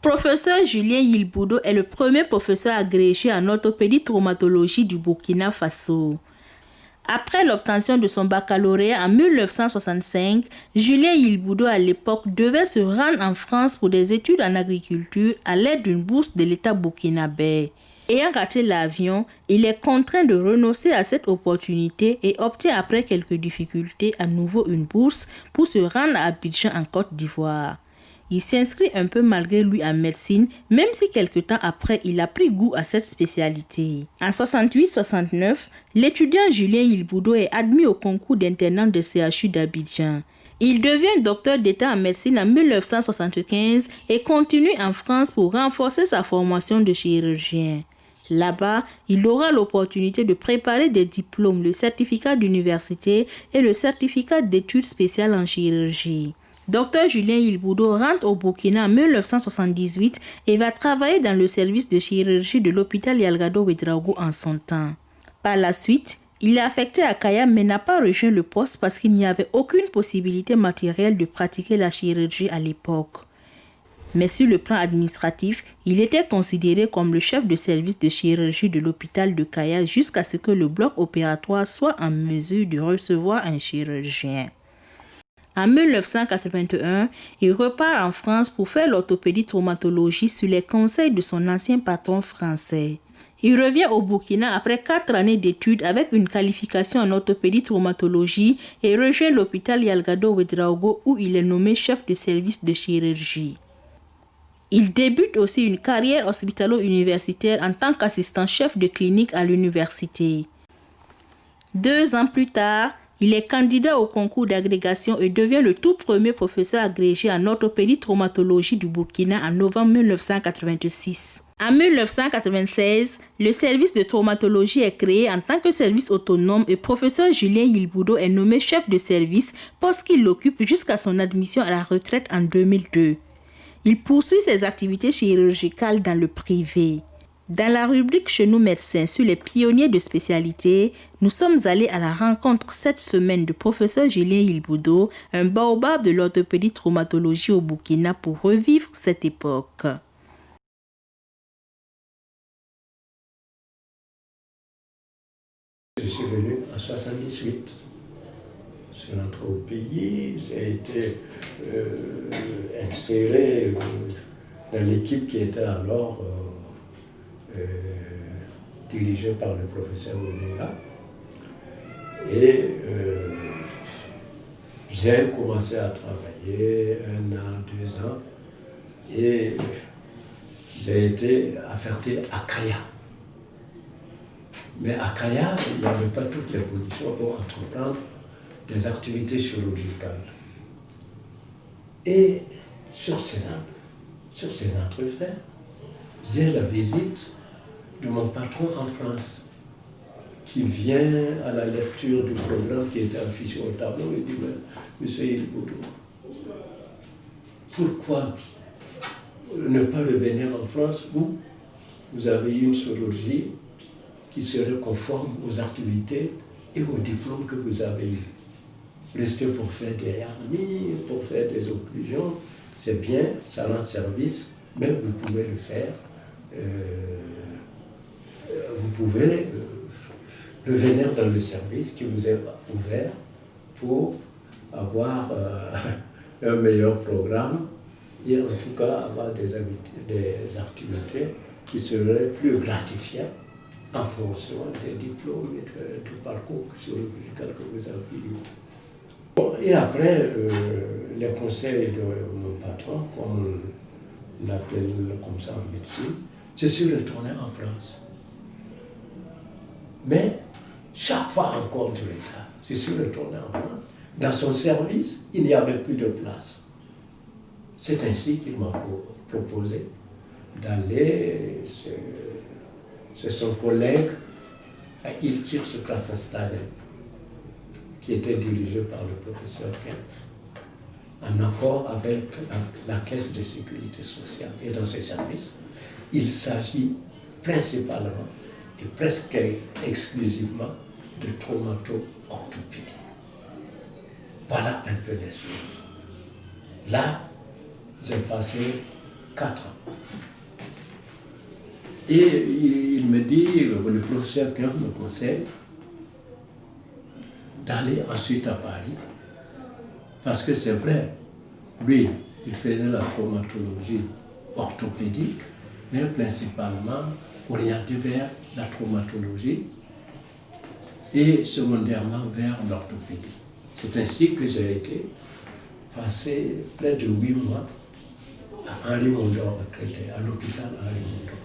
Professeur Julien Yilboudo est le premier professeur agrégé en orthopédie-traumatologie du Burkina Faso. Après l'obtention de son baccalauréat en 1965, Julien Yilboudo à l'époque devait se rendre en France pour des études en agriculture à l'aide d'une bourse de l'État burkinabé. Ayant raté l'avion, il est contraint de renoncer à cette opportunité et obtient après quelques difficultés à nouveau une bourse pour se rendre à Abidjan en Côte d'Ivoire. Il s'inscrit un peu malgré lui en médecine, même si quelque temps après, il a pris goût à cette spécialité. En 68-69, l'étudiant Julien Yilboudo est admis au concours d'internat de CHU d'Abidjan. Il devient docteur d'État en médecine en 1975 et continue en France pour renforcer sa formation de chirurgien. Là-bas, il aura l'opportunité de préparer des diplômes, le certificat d'université et le certificat d'études spéciales en chirurgie. Dr Julien Yilboudo rentre au Burkina en 1978 et va travailler dans le service de chirurgie de l'hôpital Yalgado Ouedraogo en son temps. Par la suite, il est affecté à Kaya mais n'a pas rejoint le poste parce qu'il n'y avait aucune possibilité matérielle de pratiquer la chirurgie à l'époque. Mais sur le plan administratif, il était considéré comme le chef de service de chirurgie de l'hôpital de Kaya jusqu'à ce que le bloc opératoire soit en mesure de recevoir un chirurgien. En 1981, il repart en France pour faire l'orthopédie-traumatologie sur les conseils de son ancien patron français. Il revient au Burkina après 4 années d'études avec une qualification en orthopédie-traumatologie et rejoint l'hôpital Yalgado Ouedraogo où il est nommé chef de service de chirurgie. Il débute aussi une carrière hospitalo-universitaire en tant qu'assistant-chef de clinique à l'université. 2 ans plus tard, il est candidat au concours d'agrégation et devient le tout premier professeur agrégé en orthopédie-traumatologie du Burkina en novembre 1986. En 1996, le service de traumatologie est créé en tant que service autonome et professeur Julien Yilboudo est nommé chef de service, poste qu'il occupe jusqu'à son admission à la retraite en 2002. Il poursuit ses activités chirurgicales dans le privé. Dans la rubrique Chez nous médecins sur les pionniers de spécialité, nous sommes allés à la rencontre cette semaine du professeur Julien Yilboudo, un baobab de l'orthopédie-traumatologie au Burkina pour revivre cette époque. Je suis venu en 1978. Je suis rentré au pays, j'ai été inséré dans l'équipe qui était alors dirigée par le professeur Onéga. Et j'ai commencé à travailler 1 an, 2 ans, et j'ai été affecté à Kaya. Mais à Kaya, il n'y avait pas toutes les conditions pour entreprendre des activités chirurgicales. Et sur ces entrefaits, j'ai la visite de mon patron en France, qui vient à la lecture du programme qui était affiché au tableau et dit « Monsieur Yilboudo, pourquoi ne pas revenir en France où vous avez une chirurgie qui serait conforme aux activités et aux diplômes que vous avez eus. Rester pour faire des hernies, pour faire des occlusions, c'est bien, ça rend service, mais vous pouvez le faire. Vous pouvez revenir dans le service qui vous est ouvert pour avoir un meilleur programme et en tout cas avoir des activités qui seraient plus gratifiantes en fonction des diplômes et du parcours chirurgical que vous avez eu. Bon, et après, les conseils de mon patron, comme on l'appelle comme ça en médecine, je suis retourné en France. Mais chaque fois encore de l'État, je suis retourné en France. Dans son service, il n'y avait plus de place. C'est ainsi qu'il m'a proposé d'aller chez son collègue à Ilkirch Grafenstaden, qui était dirigé par le professeur Kempf, en accord avec la Caisse de sécurité sociale. Et dans ce service, il s'agit principalement et presque exclusivement de traumato-orthopédie. Voilà un peu les choses. Là, j'ai passé 4 ans. Et il me dit, le professeur Kern me conseille d'aller ensuite à Paris, parce que c'est vrai, lui, il faisait la traumatologie orthopédique, mais principalement orienté vers la traumatologie et secondairement vers l'orthopédie. C'est ainsi que j'ai été passé près de 8 mois à Henri Mondor, à l'hôpital Henri Mondor.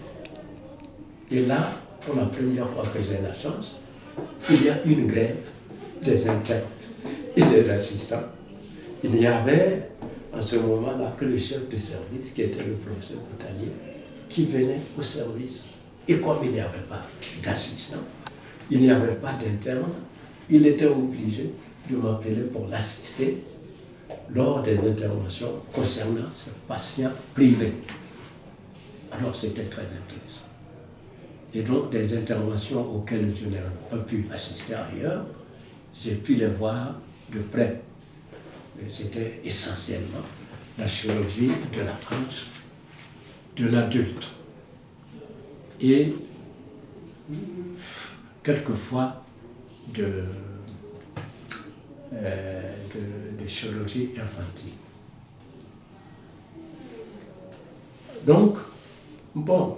Et là, pour la première fois que j'ai la chance, il y a une grève des internes et des assistants. Il n'y avait à ce moment-là que le chef de service, qui était le professeur Coutalier, qui venait au service. Et comme il n'y avait pas d'assistant, il n'y avait pas d'interne, il était obligé de m'appeler pour l'assister lors des interventions concernant ce patient privé. Alors c'était très intéressant. Et donc des interventions auxquelles je n'ai pas pu assister ailleurs, j'ai pu les voir de près. C'était essentiellement la chirurgie de la hanche de l'adulte. Et quelquefois de chirurgie infantile. Donc, bon,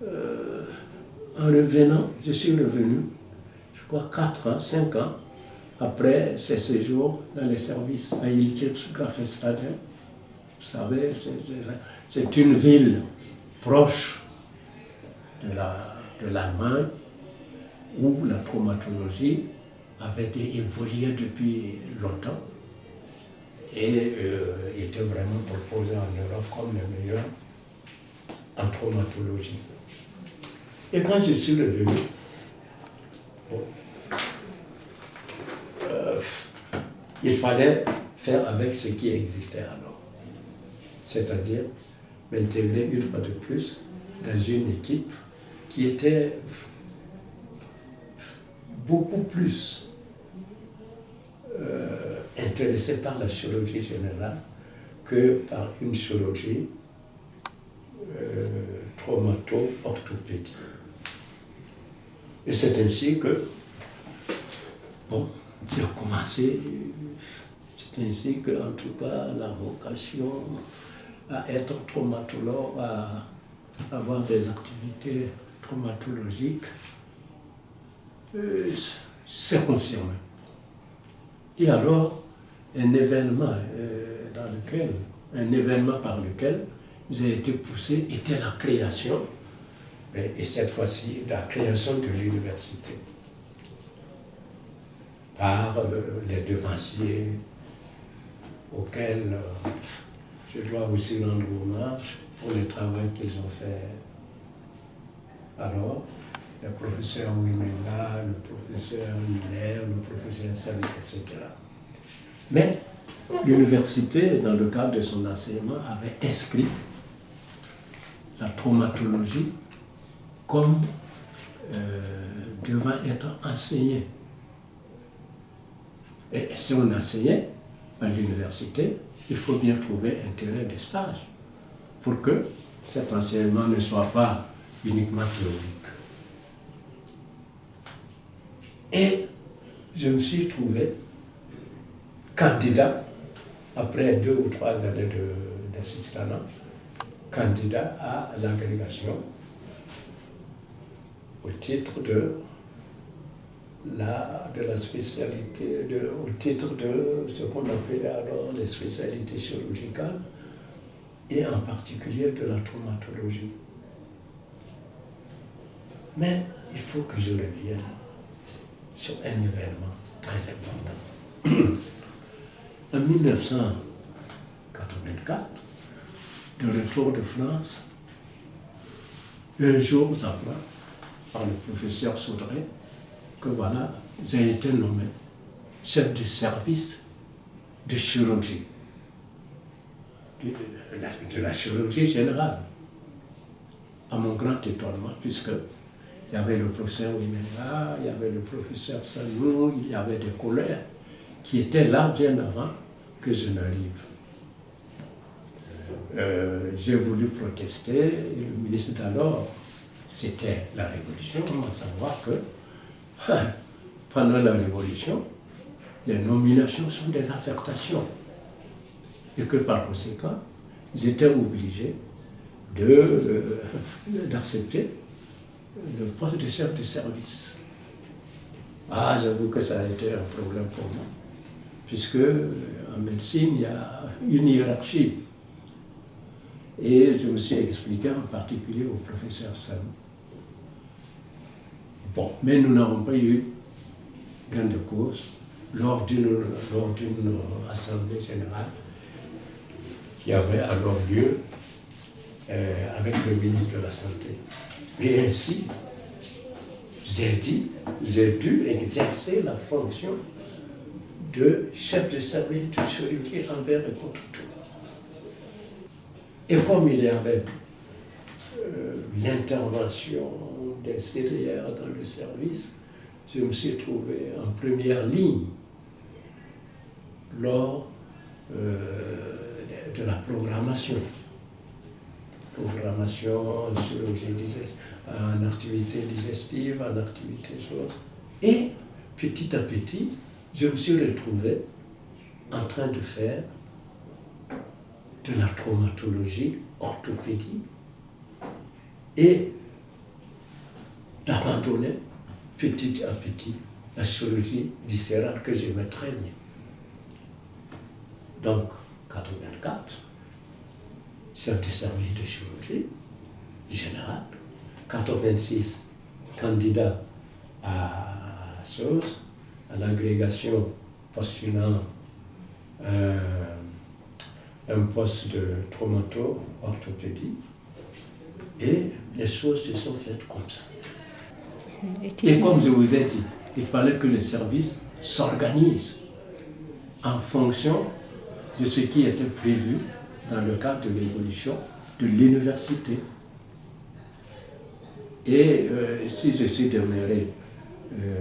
en revenant, je suis revenu, je crois 4 ans, 5 ans, après ces séjours dans les services à Ilkirch, Grafenstaden. Vous savez, c'est une ville proche de l'Allemagne où la traumatologie avait évolué depuis longtemps et était vraiment proposée en Europe comme le meilleur en traumatologie. Et quand je suis revenu, bon, il fallait faire avec ce qui existait alors. C'est-à-dire m'intégrer une fois de plus dans une équipe qui était beaucoup plus intéressée par la chirurgie générale que par une chirurgie traumato-orthopédique. Et c'est ainsi que, bon, j'ai commencé, c'est ainsi que, en tout cas, la vocation à être traumatologue, à avoir des activités traumatologiques, s'est confirmé. Et alors, un événement par lequel j'ai été poussé était la création, et cette fois-ci, la création de l'université. Par les devanciers auxquels je dois aussi rendre hommage pour le travail qu'ils ont fait. Alors, le professeur Wimenga, le professeur Miller, le professeur Sali, etc. Mais l'université, dans le cadre de son enseignement, avait inscrit la traumatologie comme devant être enseignée. Et si on enseignait à l'université, il faut bien trouver un terrain de stage pour que cet enseignement ne soit pas uniquement théorique. Et je me suis trouvé candidat, après 2 ou 3 années d'assistanat, candidat à l'agrégation au titre de la spécialité, au titre de ce qu'on appelait alors les spécialités chirurgicales et en particulier de la traumatologie. Mais il faut que je revienne sur un événement très important. En 1984, de retour de France, un jour j'apprends par le professeur Saudré que voilà, j'ai été nommé chef du service de chirurgie, de la chirurgie générale. À mon grand étonnement, puisque il y avait le professeur Wimenga, il y avait le professeur Sanou, il y avait des collègues qui étaient là bien avant que je n'arrive. j'ai voulu protester, et le ministre d'alors, c'était la Révolution, à savoir que pendant la Révolution, les nominations sont des affectations et que par conséquent, ils étaient obligés d'accepter le poste de chef de service. Ah, j'avoue que ça a été un problème pour moi, puisque en médecine, il y a une hiérarchie. Et je me suis expliqué en particulier au professeur Sam. Bon, mais nous n'avons pas eu gain de cause lors d'une assemblée générale qui avait alors lieu avec le ministre de la Santé. Et ainsi, j'ai dû exercer la fonction de chef de service de chirurgie envers et contre tout. Et comme il y avait l'intervention des CDR dans le service, je me suis trouvé en première ligne lors de la programmation. Programmation en activité digestive, en activité chose. Et petit à petit, je me suis retrouvé en train de faire de la traumatologie, orthopédie, et d'abandonner petit à petit la chirurgie viscérale que j'aimais très bien. Donc, 84, chef de service de chirurgie générale, 86, candidat à l'agrégation postulant un poste de traumato-orthopédie, et les choses se sont faites comme ça. Et comme je vous ai dit, il fallait que le service s'organise en fonction de ce qui était prévu dans le cadre de l'évolution de l'université. Et si je suis demeuré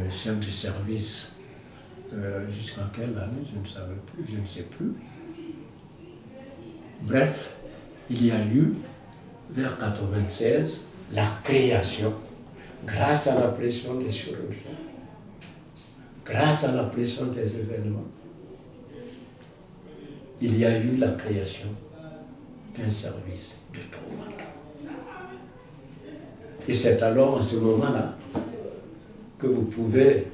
chef de service jusqu'à quelle année, je ne savais plus, je ne sais plus. Bref, il y a eu, vers 1996, la création, grâce à la pression des chirurgiens, grâce à la pression des événements, il y a eu la création d'un service de trauma. Et c'est alors, à ce moment-là, que vous pouvez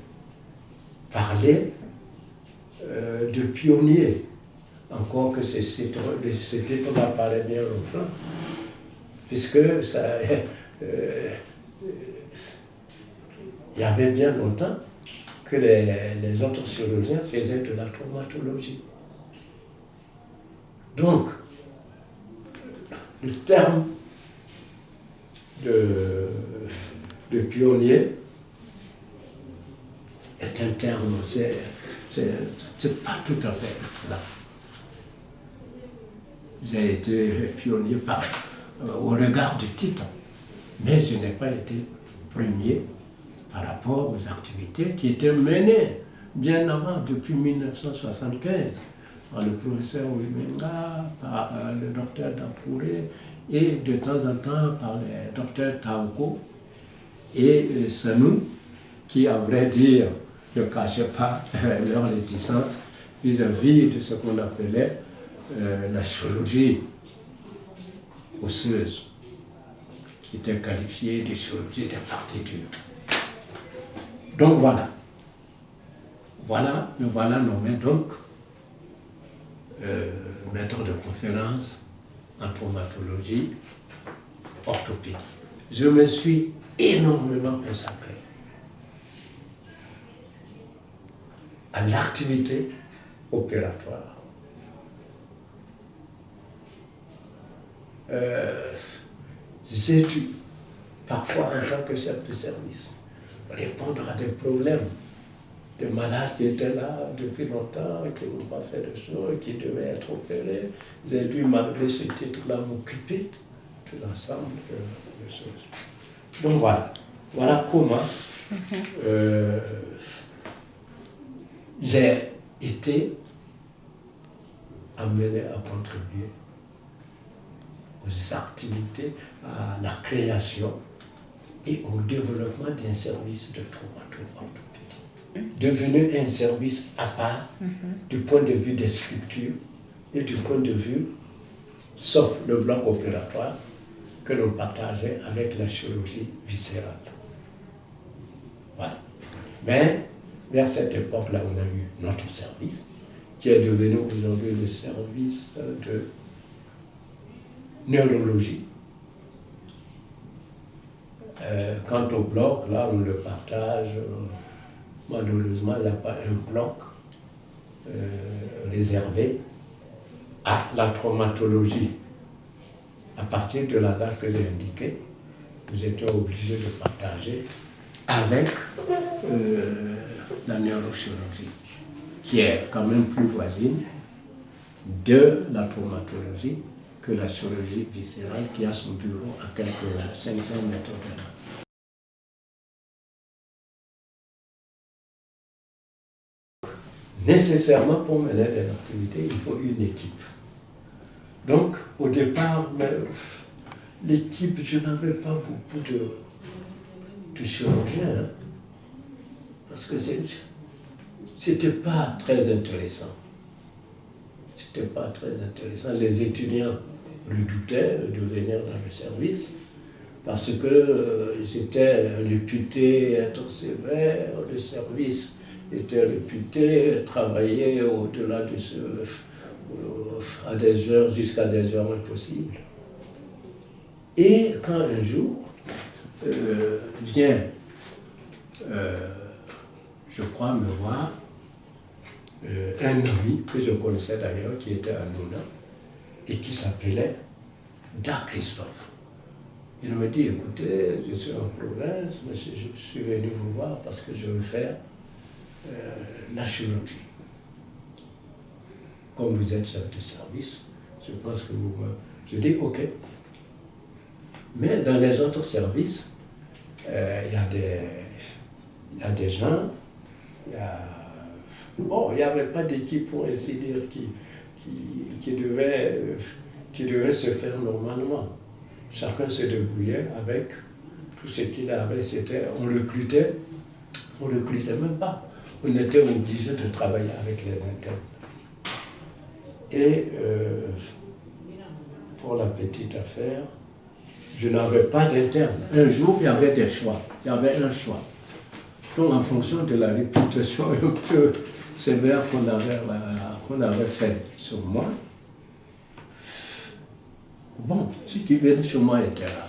parler de pionnier, encore que ce titre-là paraît bien longtemps, puisque ça, il y avait bien longtemps que les autres chirurgiens faisaient de la traumatologie. Donc, le terme de pionnier est un terme, c'est pas tout à fait ça. J'ai été pionnier au regard du titre, mais je n'ai pas été premier par rapport aux activités qui étaient menées bien avant, depuis 1975, par le professeur Wimenga, par le docteur Dakouré, et de temps en temps par le docteur Taoko et Sanou, qui, à vrai dire, ne cachaient pas leur réticence vis-à-vis de ce qu'on appelait la chirurgie osseuse, qui était qualifiée de chirurgie des parties dures. Donc me voilà nommé donc maître de conférence en traumatologie orthopédie. Je me suis énormément consacré à l'activité opératoire. J'ai dû, parfois en tant que chef de service, répondre à des problèmes de malades qui étaient là depuis longtemps, qui n'ont pas fait de choses, qui devaient être opérés. J'ai dû, malgré ce titre-là, m'occuper de l'ensemble de choses. Donc voilà comment j'ai été amené à contribuer aux activités, à la création et au développement d'un service de traumato-orthopédie. Devenu un service à part du point de vue des structures et du point de vue, sauf le bloc opératoire, que l'on partageait avec la chirurgie viscérale. Voilà. Mais vers cette époque-là, on a eu notre service, qui est devenu aujourd'hui le service de neurologie. Quant au bloc, là, on le partage. Malheureusement, il n'y a pas un bloc réservé à la traumatologie. À partir de la date que j'ai indiquée, nous étions obligés de partager avec la neurochirurgie, qui est quand même plus voisine de la traumatologie que la chirurgie viscérale qui a son bureau à quelques 500 mètres de là. Nécessairement, pour mener des activités, il faut une équipe. Donc, au départ, l'équipe, je n'avais pas beaucoup de chirurgiens, hein, parce que c'était pas très intéressant. C'était pas très intéressant. Les étudiants redoutaient de venir dans le service parce qu'ils étaient réputés être sévères, le service était réputé travailler au-delà de ce, à des heures, jusqu'à des heures impossibles. Et quand un jour vient, je crois, me voir un ami que je connaissais d'ailleurs, qui était à Nouna, et qui s'appelait Da Christophe. Il me dit, écoutez, je suis en province, mais je suis venu vous voir parce que je veux faire la chirurgie. Comme vous êtes chef de service, je pense que vous... Je dis, ok. Mais dans les autres services, il y a des gens, il n'y avait pas d'équipe, pour ainsi dire, qui devait se faire normalement. Chacun se débrouillait avec tout ce qu'il avait. On recrutait même pas. On était obligé de travailler avec les internes. Et pour la petite affaire, je n'avais pas d'interne. Un jour, il y avait des choix. Il y avait un choix. Donc, en fonction de la réputation un peu sévère qu'on avait faite sur moi, bon, ce qui venait sur moi était là.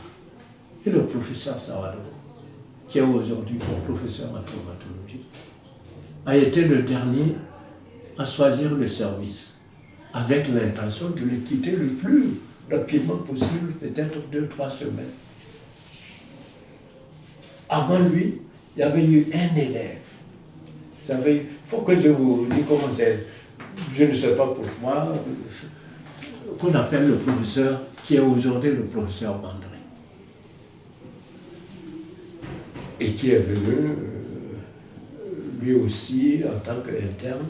Et le professeur Savado, qui est aujourd'hui mon professeur en traumatologie, a été le dernier à choisir le service, avec l'intention de le quitter le plus rapidement possible, peut-être 2-3 semaines. Avant lui, il y avait eu un élève. Il faut que je vous dise comment c'est, je ne sais pas pourquoi, qu'on appelle le professeur, qui est aujourd'hui le professeur Bandré. Et qui est venu, lui aussi, en tant qu'interne,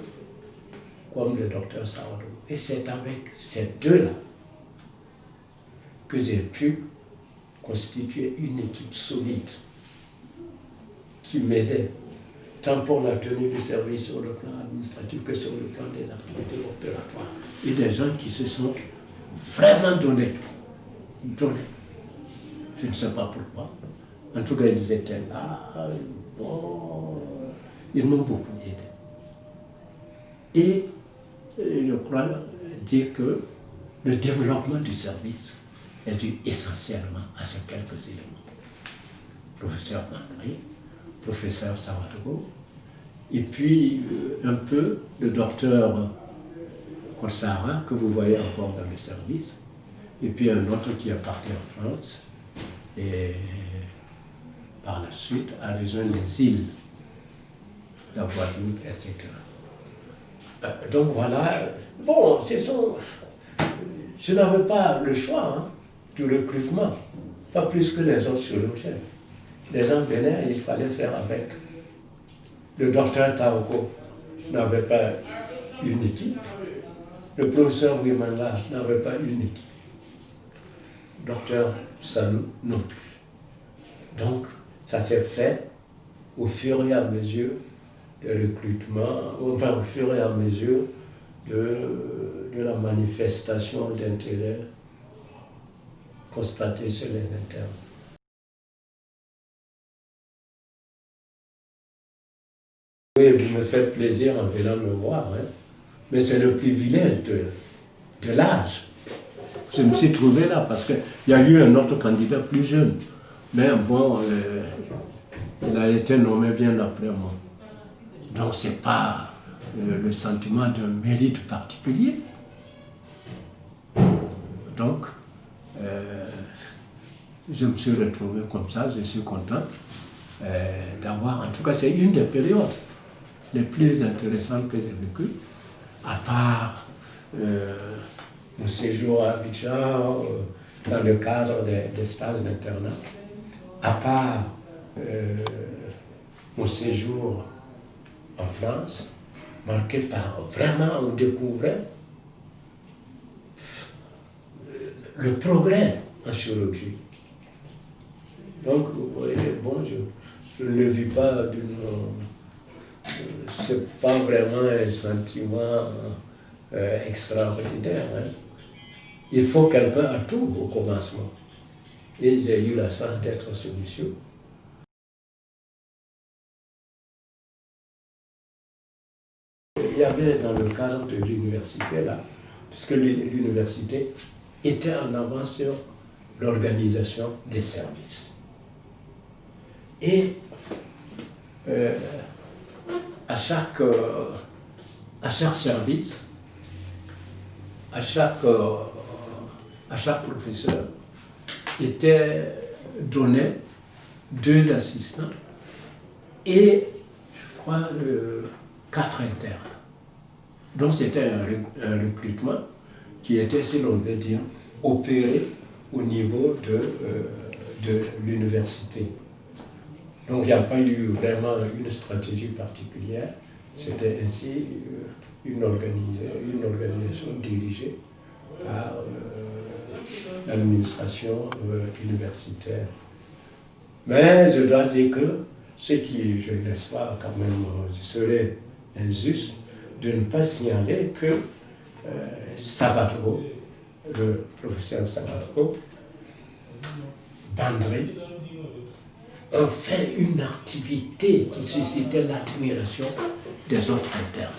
comme le docteur Savado. Et c'est avec ces deux-là que j'ai pu constituer une équipe solide qui m'aidait, tant pour la tenue du service sur le plan administratif que sur le plan des activités opératoires. Et des gens qui se sont vraiment donnés. Je ne sais pas pourquoi. En tout cas, ils étaient là. Bon, ils m'ont beaucoup aidé. Et je crois dire que le développement du service est dû essentiellement à ces quelques éléments. Professeur Mandry, professeur Savatogo, et puis un peu le docteur Korsara, que vous voyez encore dans le service, et puis un autre qui est parti en France, et par la suite a rejoint les îles, la Guadeloupe, etc. Donc voilà, bon, je n'avais pas le choix du recrutement, pas plus que les autres chirurgiens. Les gens venaient, il fallait faire avec. Le docteur Taoko n'avait pas une équipe, le professeur Wimala n'avait pas une équipe. docteur Salou non plus. Donc, ça s'est fait au fur et à mesure du recrutement, enfin au fur et à mesure de la manifestation d'intérêt constatée chez les internes. Oui, vous me faites plaisir en venant me voir, hein. Mais c'est le privilège de l'âge. Je me suis trouvé là parce qu'il y a eu un autre candidat plus jeune. Mais bon, il a été nommé bien après moi. Donc ce n'est pas le sentiment d'un mérite particulier. Donc, je me suis retrouvé comme ça, je suis content d'avoir, en tout cas c'est une des périodes les plus intéressantes que j'ai vécues, à part mon séjour à Abidjan, dans le cadre des stages d'internat, à part mon séjour en France, marqué par vraiment, on découvrait le progrès en chirurgie. Donc, vous voyez, bon, je ne le vis pas d'une... c'est pas vraiment un sentiment extraordinaire. Hein. Il faut quelqu'un à tout au commencement. Et j'ai eu la chance d'être ce monsieur. Il y avait dans le cadre de l'université, là, puisque l'université était en avance sur l'organisation des services. Et à chaque service, à chaque professeur était donné 2 assistants et, je crois, 4 internes. Donc c'était un recrutement qui était, si l'on veut dire, opéré au niveau de l'université. Donc il n'y a pas eu vraiment une stratégie particulière, c'était ainsi une organisation dirigée par l'administration universitaire. Mais je dois dire que ce qui, je ne laisse pas quand même, ce serait injuste de ne pas signaler que Savadro, le professeur Savadro, Bandré, a fait une activité qui suscitait l'admiration des autres internes.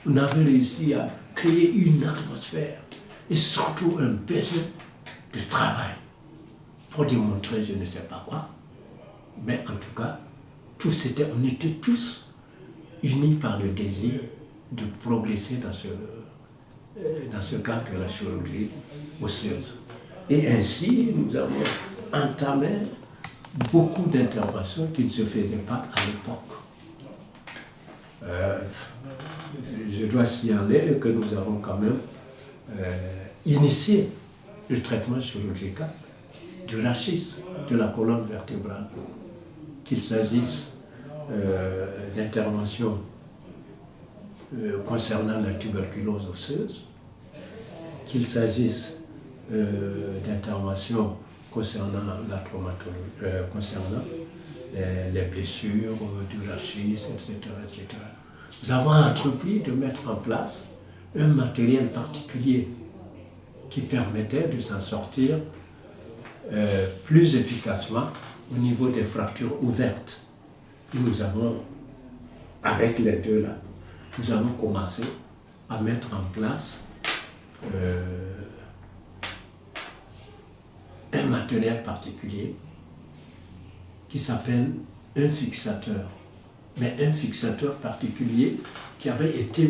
On avait réussi à créer une atmosphère et surtout un besoin de travail pour démontrer je ne sais pas quoi. Mais en tout cas, on était tous unis par le désir de progresser dans ce cadre de la chirurgie osseuse. Et ainsi, nous avons entamé beaucoup d'interventions qui ne se faisaient pas à l'époque. Je dois signaler que nous avons quand même initié le traitement chirurgical du rachis, de la colonne vertébrale, qu'il s'agisse d'interventions concernant la tuberculose osseuse, qu'il s'agisse d'interventions concernant la traumatologie, concernant les blessures du rachis, etc., etc. Nous avons entrepris de mettre en place un matériel particulier qui permettait de s'en sortir plus efficacement au niveau des fractures ouvertes. Et nous avons, avec les deux là, nous avons commencé à mettre en place un matériel particulier qui s'appelle un fixateur. Mais un fixateur particulier qui avait été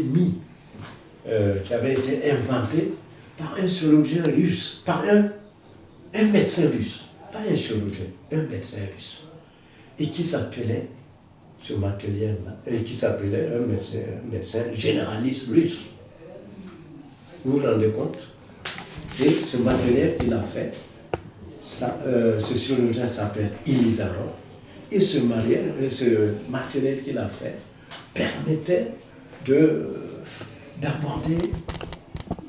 qui avait été inventé par un chirurgien russe, par un médecin russe, pas un chirurgien, un médecin russe, et qui s'appelait, ce matériel-là, et qui s'appelait un médecin généraliste russe. Vous vous rendez compte? Et ce matériel qu'il a fait, ce chirurgien s'appelle Ilizarov, et ce matériel qu'il a fait permettait d'aborder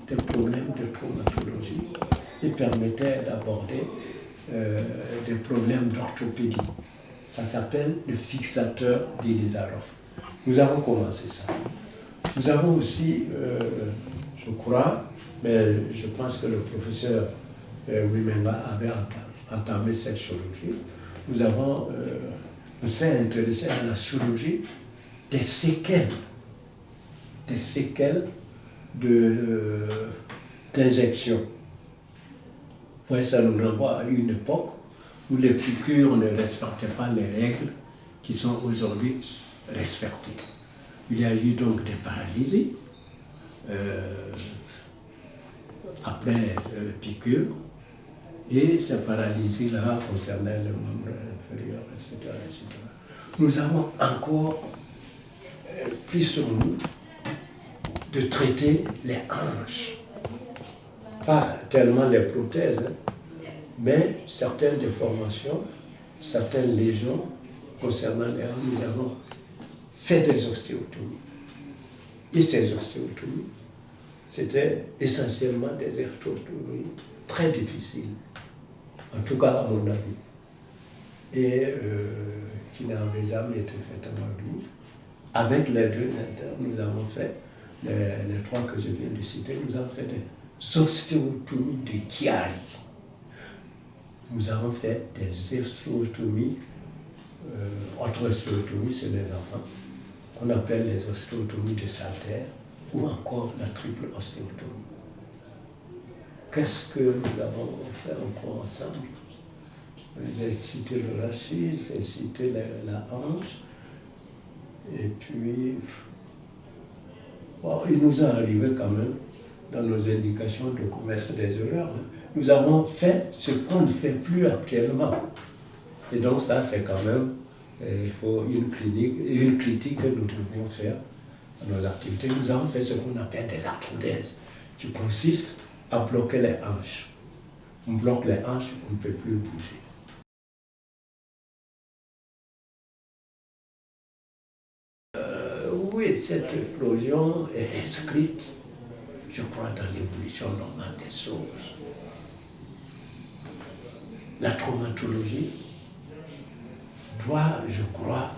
des problèmes de traumatologie et permettait d'aborder des problèmes d'orthopédie. Ça s'appelle le fixateur d'Ilizarov. Nous avons commencé ça. Nous avons aussi, je crois, mais je pense que le professeur Wimenga avait entamé cette chirurgie. On s'est intéressé à la chirurgie des séquelles d'injection. Ça nous renvoie à une époque où les piqûres ne respectaient pas les règles qui sont aujourd'hui respectées. Il y a eu donc des paralysies après piqûres, et ces paralysies-là concernaient les membres inférieurs, etc., etc. Nous avons encore pris sur nous de traiter les hanches. Pas tellement les prothèses, mais certaines déformations, certaines lésions concernant les hanches. Nous avons fait des ostéotomies. Et ces ostéotomies, c'était essentiellement des ostéotomies très difficiles, en tout cas à mon avis, et qui n'avaient jamais été faites avant lui. Avec les deux internes, nous avons fait, les trois que je viens de citer, nous avons fait des ostéotomies de Chiari. Nous avons fait des ostéotomies, autre ostéotomie, c'est les enfants, qu'on appelle les ostéotomies de Salter, ou encore la triple ostéotomie. Qu'est-ce que nous avons fait encore ensemble? J'ai cité le rachis, j'ai cité la hanche, et puis bon, il nous est arrivé quand même, dans nos indications, de commettre des erreurs. Nous avons fait ce qu'on ne fait plus actuellement. Et donc ça, c'est quand même, il faut une critique que nous devions faire à nos activités. Nous avons fait ce qu'on appelle des arthrodèses, qui consistent à bloquer les hanches. On bloque les hanches, on ne peut plus bouger. Oui, cette éclosion est inscrite, je crois, dans l'évolution normale des choses. La traumatologie doit, je crois,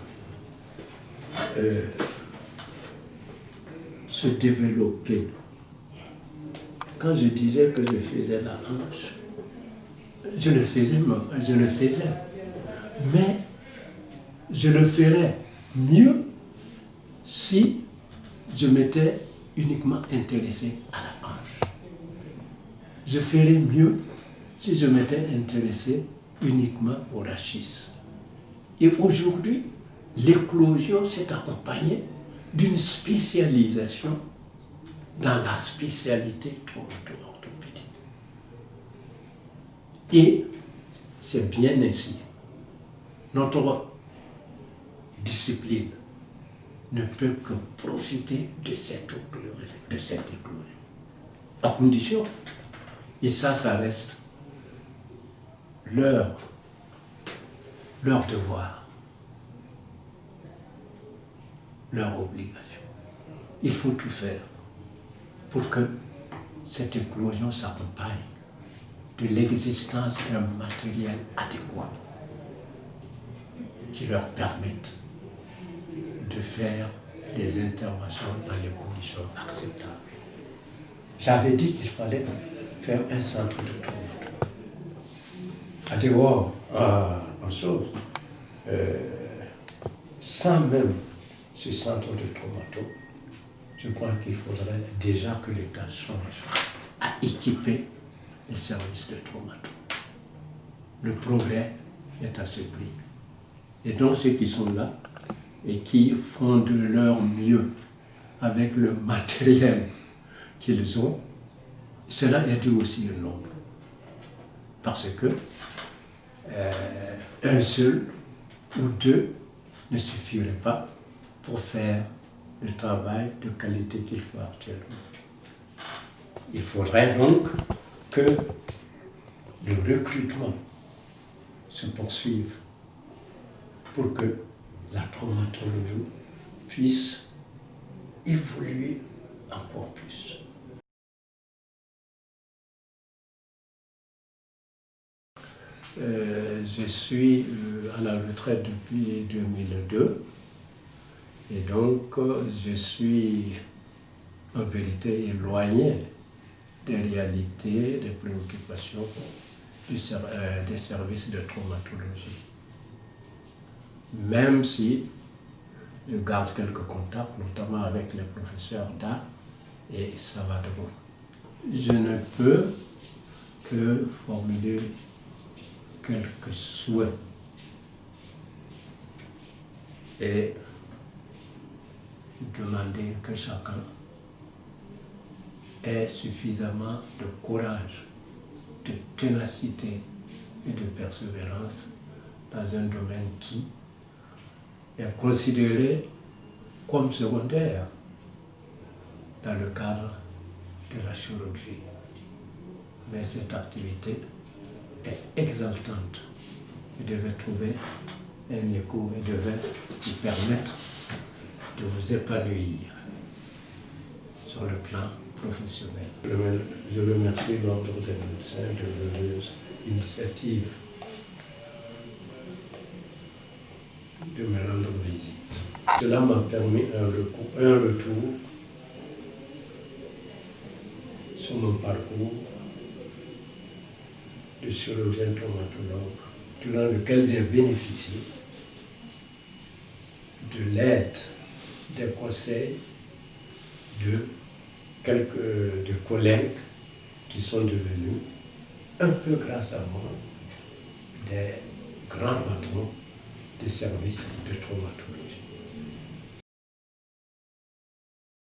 se développer. Quand je disais que je faisais la hanche, je le faisais, mais je le ferais mieux si je m'étais uniquement intéressé à la hanche. Je ferais mieux si je m'étais intéressé uniquement au rachis. Et aujourd'hui, l'éclosion s'est accompagnée d'une spécialisation dans la spécialité traumato-orthopédique. Et c'est bien ainsi. Notre discipline ne peut que profiter de cette éclosion. À condition, et ça reste leur devoir, leur obligation. Il faut tout faire pour que cette éclosion s'accompagne de l'existence d'un matériel adéquat qui leur permette de faire des interventions dans les conditions acceptables. J'avais dit qu'il fallait faire un centre de traumato. À dehors, en chose, sans même ce centre de traumato, je crois qu'il faudrait déjà que l'État songe à équiper les services de traumato. Le progrès est à ce prix. Et donc ceux qui sont là et qui font de leur mieux avec le matériel qu'ils ont, cela est dû aussi au nombre. Parce que un seul ou deux ne suffirait pas pour faire le travail de qualité qu'il faut actuellement. Il faudrait donc que le recrutement se poursuive pour que la traumatologie puisse évoluer encore plus. Je suis à la retraite depuis 2002 et donc je suis en vérité éloigné des réalités, des préoccupations des services de traumatologie. Même si je garde quelques contacts, notamment avec les professeurs d'art, et ça va de bon. Je ne peux que formuler quelques souhaits et demander que chacun ait suffisamment de courage, de ténacité et de persévérance dans un domaine qui est considéré comme secondaire dans le cadre de la chirurgie. Mais cette activité est exaltante et devait trouver un écho et devait vous permettre de vous épanouir sur le plan professionnel. Je remercie l'Ordre des médecins de l'heureuse initiative de me rendre visite. Cela m'a permis un retour sur mon parcours de chirurgien traumatologue, durant lequel j'ai bénéficié de l'aide, des conseils de quelques collègues qui sont devenus, un peu grâce à moi, des grands patrons des services de traumatologie.